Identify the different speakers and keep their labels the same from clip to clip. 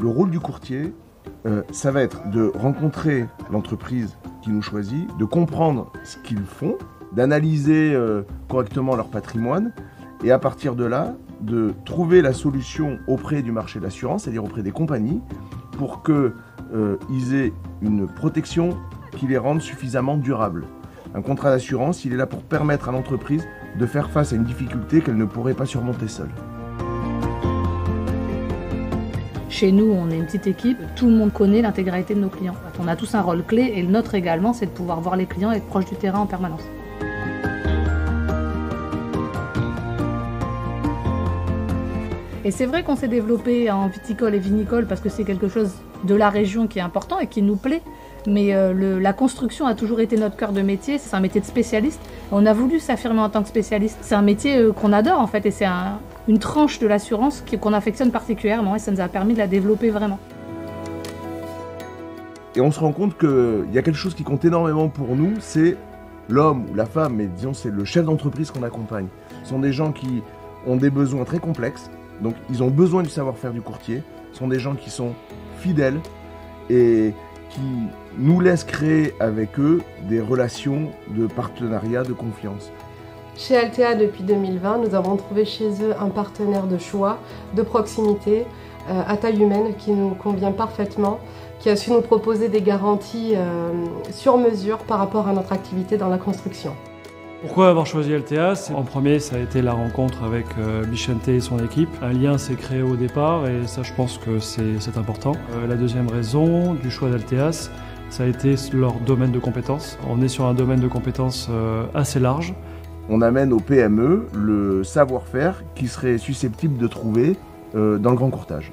Speaker 1: Le rôle du courtier, ça va être de rencontrer l'entreprise qui nous choisit, de comprendre ce qu'ils font, d'analyser correctement leur patrimoine et à partir de là, de trouver la solution auprès du marché de l'assurance, c'est-à-dire auprès des compagnies, pour qu'ils aient une protection qui les rende suffisamment durables. Un contrat d'assurance, il est là pour permettre à l'entreprise de faire face à une difficulté qu'elle ne pourrait pas surmonter seule.
Speaker 2: Chez nous, on est une petite équipe, tout le monde connaît l'intégralité de nos clients. On a tous un rôle clé et le nôtre également, c'est de pouvoir voir les clients et être proche du terrain en permanence. Et c'est vrai qu'on s'est développé en viticole et vinicole parce que c'est quelque chose de la région qui est important et qui nous plaît. Mais la construction a toujours été notre cœur de métier, c'est un métier de spécialiste. On a voulu s'affirmer en tant que spécialiste. C'est un métier qu'on adore en fait et c'est une tranche de l'assurance qu'on affectionne particulièrement et ça nous a permis de la développer vraiment.
Speaker 1: Et on se rend compte qu'il y a quelque chose qui compte énormément pour nous, c'est l'homme ou la femme, mais disons c'est le chef d'entreprise qu'on accompagne. Ce sont des gens qui ont des besoins très complexes, donc ils ont besoin du savoir-faire du courtier. Ce sont des gens qui sont fidèles et qui nous laissent créer avec eux des relations de partenariat, de confiance.
Speaker 3: Chez Altea, depuis 2020, nous avons trouvé chez eux un partenaire de choix, de proximité, à taille humaine, qui nous convient parfaitement, qui a su nous proposer des garanties sur mesure par rapport à notre activité dans la construction.
Speaker 4: Pourquoi avoir choisi Altea? En premier, ça a été la rencontre avec Bichente et son équipe. Un lien s'est créé au départ et ça, je pense que c'est important. La deuxième raison du choix d'Alteas, ça a été leur domaine de compétences. On est sur un domaine de compétences assez large.
Speaker 1: On amène aux PME le savoir-faire qui serait susceptible de trouver dans le grand courtage.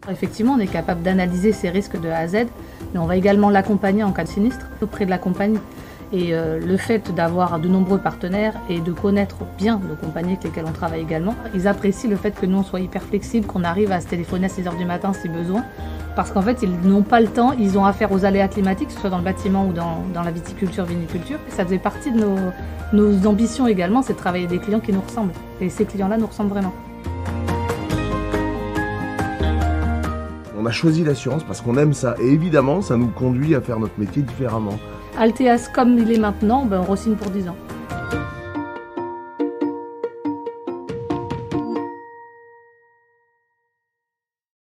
Speaker 2: Effectivement, on est capable d'analyser ces risques de A à Z, mais on va également l'accompagner en cas de sinistre auprès de la compagnie. Et le fait d'avoir de nombreux partenaires et de connaître bien nos compagnies avec lesquelles on travaille également, ils apprécient le fait que nous on soit hyper flexibles, qu'on arrive à se téléphoner à 6 h du matin si besoin. Parce qu'en fait, ils n'ont pas le temps, ils ont affaire aux aléas climatiques, que ce soit dans le bâtiment ou dans la viticulture, viniculture. Et ça faisait partie de nos ambitions également, c'est de travailler avec des clients qui nous ressemblent. Et ces clients-là nous ressemblent vraiment.
Speaker 1: On a choisi l'assurance parce qu'on aime ça. Et évidemment, ça nous conduit à faire notre métier différemment.
Speaker 2: Alteas, comme il est maintenant, on re-signe pour 10 ans.